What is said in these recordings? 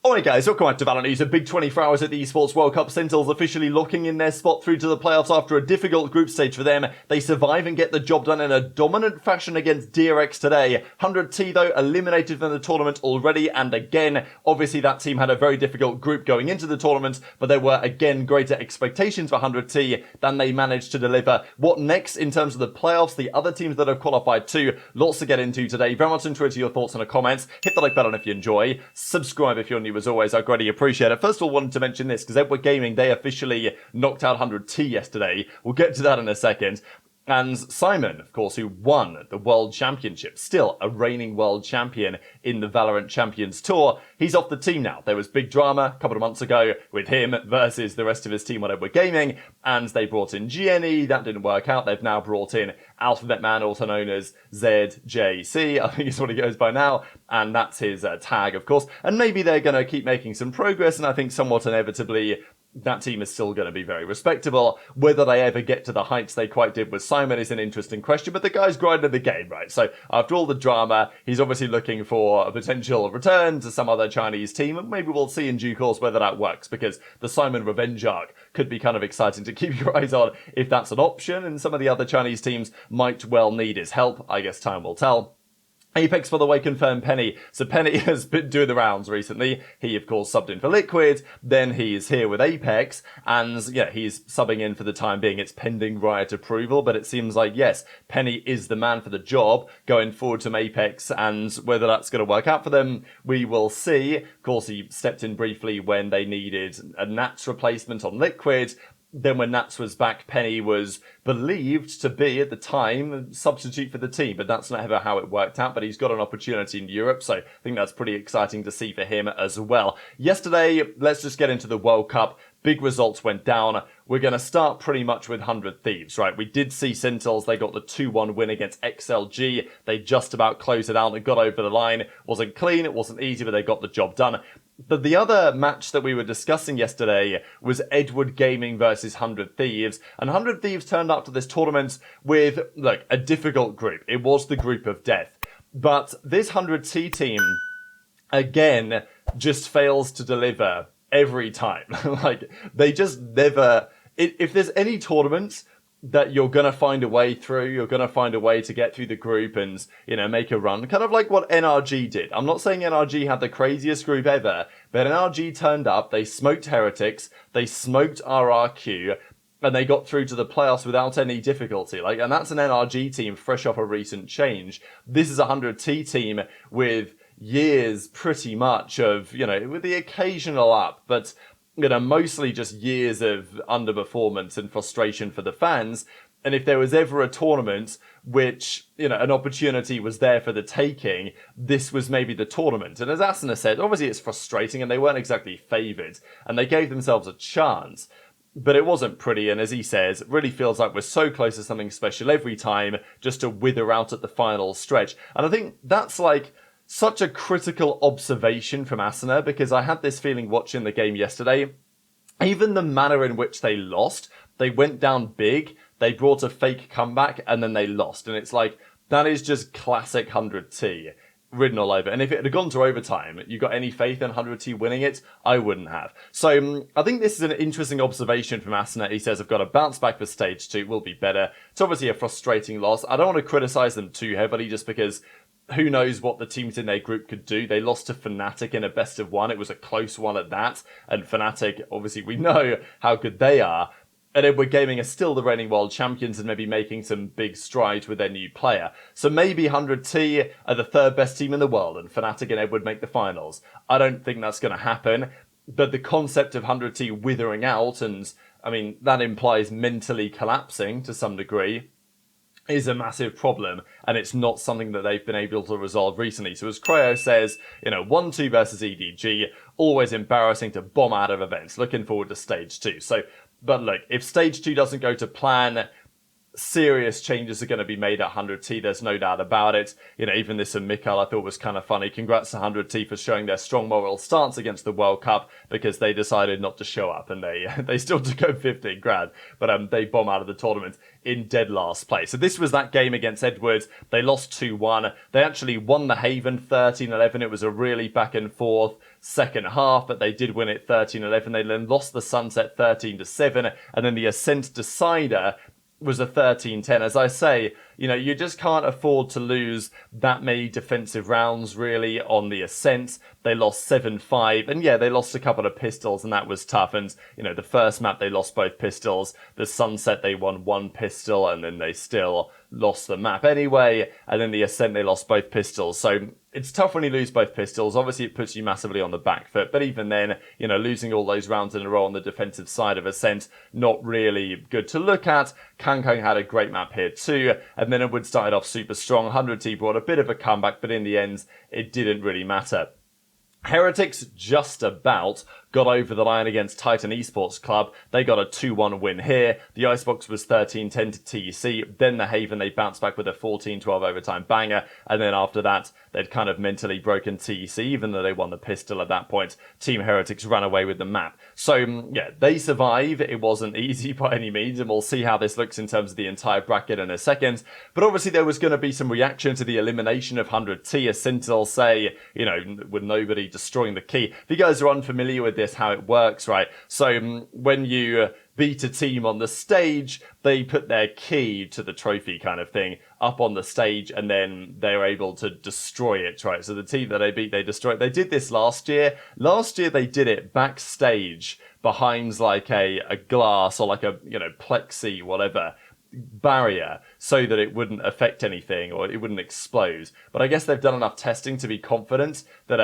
Alright guys, welcome back to VALORANT News. A big 24 hours at the Esports World Cup. Sentinels officially locking in their spot through to the playoffs after a difficult group stage for them. They survive and get the job done in a dominant fashion against DRX today. 100T though, eliminated from the tournament already, and again, obviously that team had a very difficult group going into the tournament, but there were again greater expectations for 100T than they managed to deliver. What next in terms of the playoffs? The other teams that have qualified too, lots to get into today. Very much into your thoughts in the comments. Hit the like button if you enjoy. Subscribe if you're new as always, I greatly appreciate it. First of all, wanted to mention this because Edward Gaming, they officially knocked out 100T yesterday. We'll get to that in a second. And Simon, of course, who won the World Championship, still a reigning world champion in the VALORANT Champions Tour, he's off the team now. There was big drama a couple of months ago with him versus the rest of his team on Edward Gaming, and they brought in Gen.G, that didn't work out. They've now brought in Alphabet Man, also known as ZJC, I think is what he goes by now, and that's his tag, of course. And maybe they're going to keep making some progress, and I think somewhat inevitably that team is still going to be very respectable. Whether they ever get to the heights they quite did with Simon is an interesting question, but the guy's grinding the game, right? So after all the drama, he's obviously looking for a potential return to some other Chinese team, and maybe we'll see in due course whether that works, because the Simon revenge arc could be kind of exciting to keep your eyes on if that's an option, and some of the other Chinese teams might well need his help. I guess time will tell. Apex, by the way, confirmed Penny. So Penny has been doing the rounds recently. He, of course, subbed in for Liquid. Then he's here with Apex. And, yeah, he's subbing in for the time being. It's pending Riot approval. But it seems like, yes, Penny is the man for the job going forward to Apex. And whether that's going to work out for them, we will see. Of course, he stepped in briefly when they needed a Nats replacement on Liquid. Then when Nats was back, Penny was believed to be, at the time, a substitute for the team, but that's not ever how it worked out. But he's got an opportunity in Europe, so I think that's pretty exciting to see for him as well. Yesterday, let's just get into the World Cup. Big results went down. We're going to start pretty much with 100 Thieves, right? We did see Sentinels. They got the 2-1 win against XLG. They just about closed it out and got over the line. Wasn't clean, it wasn't easy, but they got the job done. But the other match that we were discussing yesterday was Edward Gaming versus 100 Thieves. And 100 Thieves turned up to this tournament with, look, a difficult group. It was the group of death. But this 100T team, again, just fails to deliver every time. Like, they just never... If there's any tournaments that you're going to find a way through, you're going to find a way to get through the group and, you know, make a run. Kind of like what NRG did. I'm not saying NRG had the craziest group ever, but NRG turned up, they smoked Heretics, they smoked RRQ, and they got through to the playoffs without any difficulty. Like, and that's an NRG team fresh off a recent change. This is a 100T team with years pretty much of, you know, with the occasional up, but, you know, mostly just years of underperformance and frustration for the fans. And if there was ever a tournament which, you know, an opportunity was there for the taking, this was maybe the tournament. And as Asuna said, obviously it's frustrating and they weren't exactly favoured and they gave themselves a chance. But it wasn't pretty, and as he says, it really feels like we're so close to something special every time just to wither out at the final stretch. And I think that's like such a critical observation from Asuna, because I had this feeling watching the game yesterday. Even the manner in which they lost, they went down big, they brought a fake comeback, and then they lost. And it's like, that is just classic 100T. Ridden all over. And if it had gone to overtime, you got any faith in 100T winning it? I wouldn't have. So I think this is an interesting observation from Asuna. He says, I've got to bounce back for stage 2, will be better. It's obviously a frustrating loss. I don't want to criticise them too heavily just because who knows what the teams in their group could do. They lost to Fnatic in a best of 1. It was a close one at that. And Fnatic, obviously we know how good they are. And Edward Gaming are still the reigning world champions and maybe making some big strides with their new player. So maybe 100T are the third best team in the world and Fnatic and Edward make the finals. I don't think that's going to happen. But the concept of 100T withering out, and I mean, that implies mentally collapsing to some degree, is a massive problem, and it's not something that they've been able to resolve recently. So as Creo says, you know, 1-2 versus EDG, always embarrassing to bomb out of events. Looking forward to stage 2. So, but look, if stage 2 doesn't go to plan, serious changes are going to be made at 100T. There's no doubt about it. Even this and Mikhail I thought was kind of funny. Congrats to 100T for showing their strong moral stance against the World Cup, because they decided not to show up, and they still took home 15 grand, but they bomb out of the tournament in dead last place. So this was that game against Edwards. They lost 2-1. They actually won the Haven 13-11. It was a really back and forth second half, but they did win it 13-11. They then lost the Sunset 13-7, and then the Ascent decider was a 13-10. As I say, you just can't afford to lose that many defensive rounds, really, on the Ascent. They lost 7-5, and yeah, they lost a couple of pistols, and that was tough. And, the first map, they lost both pistols. The Sunset, they won one pistol, and then they still lost the map anyway. And then the Ascent, they lost both pistols. So it's tough when you lose both pistols. Obviously, it puts you massively on the back foot. But even then, losing all those rounds in a row on the defensive side of Ascent, not really good to look at. Kangkong had a great map here too. And then Edward started off super strong. 100T brought a bit of a comeback, but in the end, it didn't really matter. Heretics just about got over the line against Titan Esports Club. They got a 2-1 win here. The Icebox was 13-10 to TEC. Then the Haven, they bounced back with a 14-12 overtime banger. And then after that, they'd kind of mentally broken TEC, even though they won the pistol at that point. Team Heretics ran away with the map. So, yeah, they survive. It wasn't easy by any means, and we'll see how this looks in terms of the entire bracket in a second. But obviously, there was going to be some reaction to the elimination of 100T, as Sentinels say, with nobody destroying the key. If you guys are unfamiliar with this, how it works, right? So when you beat a team on the stage, they put their key to the trophy kind of thing up on the stage, and then they're able to destroy it, right? So the team that they beat, they destroy it. They did this last year. Last year they did it backstage behind like a glass or like a, plexi, whatever, barrier, so that it wouldn't affect anything or it wouldn't explode. But I guess they've done enough testing to be confident that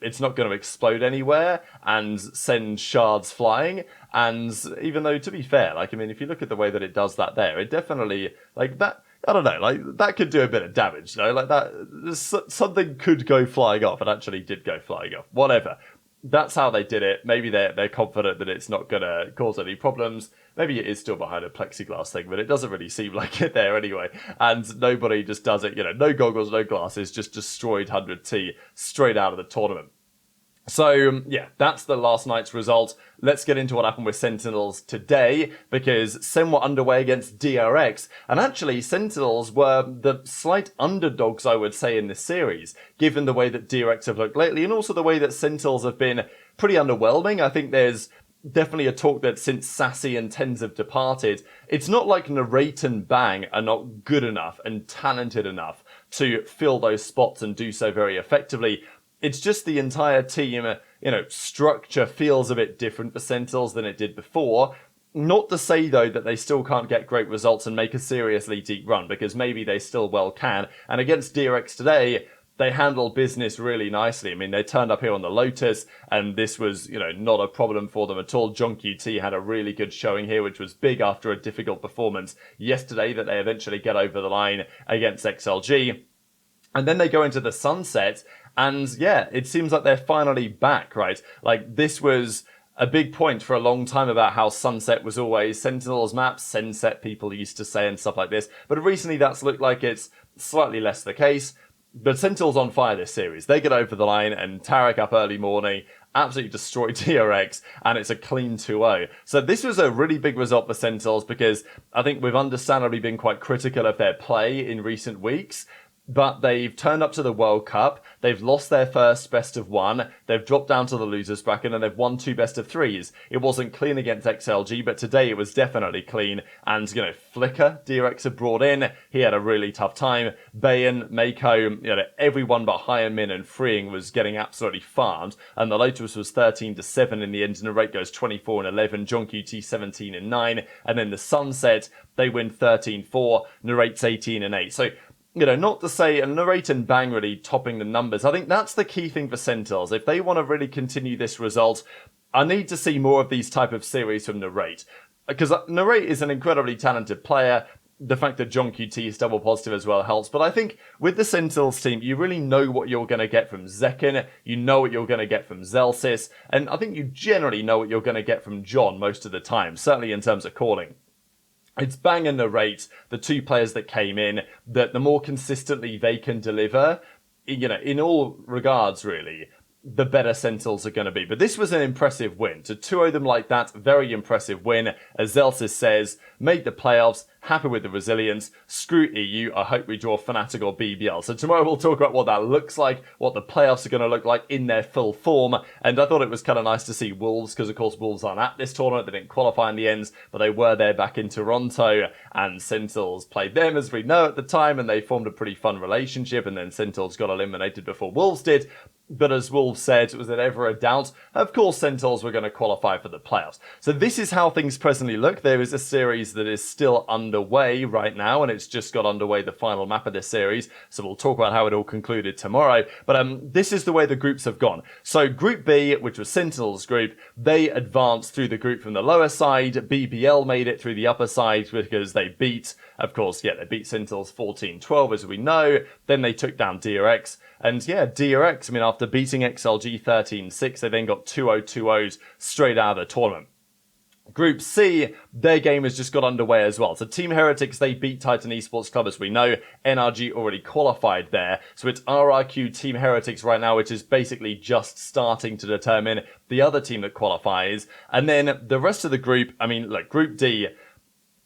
it's not going to explode anywhere and send shards flying. And even though, to be fair, if you look at the way that it does that there, it definitely, that, I don't know, that could do a bit of damage, that something could go flying off. It actually did go flying off. Whatever. That's how they did it. Maybe they're confident that it's not going to cause any problems. Maybe it is still behind a plexiglass thing, but it doesn't really seem like it there anyway. And nobody just does it, no goggles, no glasses, just destroyed 100T straight out of the tournament. So, yeah, that's the last night's result. Let's get into what happened with Sentinels today, because SEN were underway against DRX, and actually Sentinels were the slight underdogs, I would say, in this series, given the way that DRX have looked lately, and also the way that Sentinels have been pretty underwhelming. I think there's definitely a talk that since Sassy and Tens have departed, it's not like Narrate and Bang are not good enough and talented enough to fill those spots and do so very effectively. It's just the entire team, structure feels a bit different for Sentinels than it did before. Not to say, though, that they still can't get great results and make a seriously deep run, because maybe they still well can. And against DRX today, they handled business really nicely. They turned up here on the Lotus, and this was, not a problem for them at all. Gen.G had a really good showing here, which was big after a difficult performance yesterday that they eventually get over the line against XLG. And then they go into the Sunset, and yeah, it seems like they're finally back, right? This was a big point for a long time about how Sunset was always Sentinels maps, Senset people used to say and stuff like this. But recently that's looked like it's slightly less the case. But Sentinels on fire this series. They get over the line, and Tarek up early morning absolutely destroyed DRX, and it's a clean 2-0. So this was a really big result for Sentinels, because I think we've understandably been quite critical of their play in recent weeks. But they've turned up to the World Cup, they've lost their first best of one, they've dropped down to the losers bracket, and they've won 2 best of 3s. It wasn't clean against XLG, but today it was definitely clean. And, Flicker, DRX had brought in, he had a really tough time. Bayan, Mako, everyone but Higher Min and Freeing was getting absolutely farmed. And the Lotus was 13-7 in the end, and the rate goes 24-11, Gen.G 17-9. And then the Sunset, they win 13-4, Narrate's 18-8. So, not to say, and Narrate and Bang really topping the numbers. I think that's the key thing for Sentinels. If they want to really continue this result, I need to see more of these type of series from Narrate. Because Narrate is an incredibly talented player. The fact that Gen.G is double positive as well helps. But I think with the Sentinels team, you really know what you're going to get from Zekken. You know what you're going to get from Zelsis. And I think you generally know what you're going to get from John most of the time, certainly in terms of calling. It's bang and narrate the two players that came in, that the more consistently they can deliver, in all regards, really, the better Sentinels are going to be. But this was an impressive win. To 2-0 them like that, very impressive win. As Zelsis says, made the playoffs, happy with the resilience, screw EU, I hope we draw Fnatic or BBL. So tomorrow we'll talk about what that looks like, what the playoffs are going to look like in their full form, and I thought it was kind of nice to see Wolves, because of course Wolves aren't at this tournament, they didn't qualify in the end, but they were there back in Toronto, and Sentinels played them, as we know, at the time, and they formed a pretty fun relationship, and then Sentinels got eliminated before Wolves did. But as Wolves said, was there ever a doubt? Of course Sentinels were going to qualify for the playoffs. So this is how things presently look. There is a series that is still underway right now, and it's just got underway, the final map of this series. So we'll talk about how it all concluded tomorrow. But this is the way the groups have gone. So Group B, which was Sentinels' group, they advanced through the group from the lower side. BBL made it through the upper side because they beat, of course, they beat Sentinels 14-12, as we know. Then they took down DRX. And yeah, DRX, after beating XLG 13-6, they then got 2-0-2-0s straight out of the tournament. Group C, their game has just got underway as well. So Team Heretics, they beat Titan Esports Club, as we know. NRG already qualified there. So it's RRQ Team Heretics right now, which is basically just starting to determine the other team that qualifies. And then the rest of the group, look, Group D,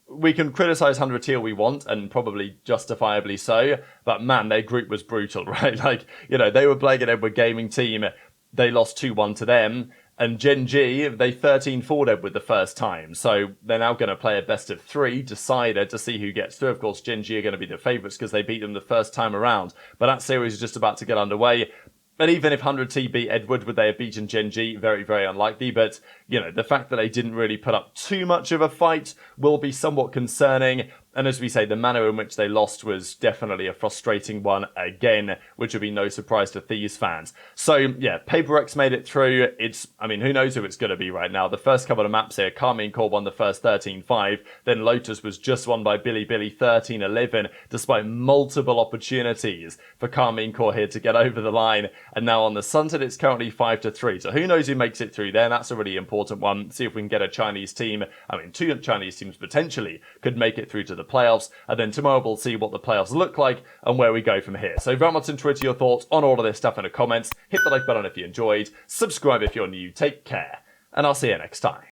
we can criticize 100 all we want, and probably justifiably so, but man, their group was brutal, right? They were playing an Edward Gaming team, they lost 2-1 to them, and Gen.G, they 13-4'd Edward the first time, so they're now going to play a best of 3 decider to see who gets through. Of course, Gen.G are going to be the favourites because they beat them the first time around, but that series is just about to get underway. And even if 100T beat Edward, would they have beaten Gen.G? Very, very unlikely. But, the fact that they didn't really put up too much of a fight will be somewhat concerning. And as we say, the manner in which they lost was definitely a frustrating one again, which would be no surprise to Thieves fans. So, yeah, PaperX made it through. Who knows who it's going to be right now. The first couple of maps here, Carmine Core won the first 13-5. Then Lotus was just won by Billy 13-11, despite multiple opportunities for Carmine Core here to get over the line. And now on the Sunset, it's currently 5-3. So who knows who makes it through there? That's a really important one. See if we can get a Chinese team. Two Chinese teams potentially could make it through to the playoffs, and then tomorrow we'll see what the playoffs look like and where we go from here. So very much on Twitter your thoughts on all of this stuff in the comments. Hit the like button if you enjoyed, subscribe if you're new, take care, and I'll see you next time.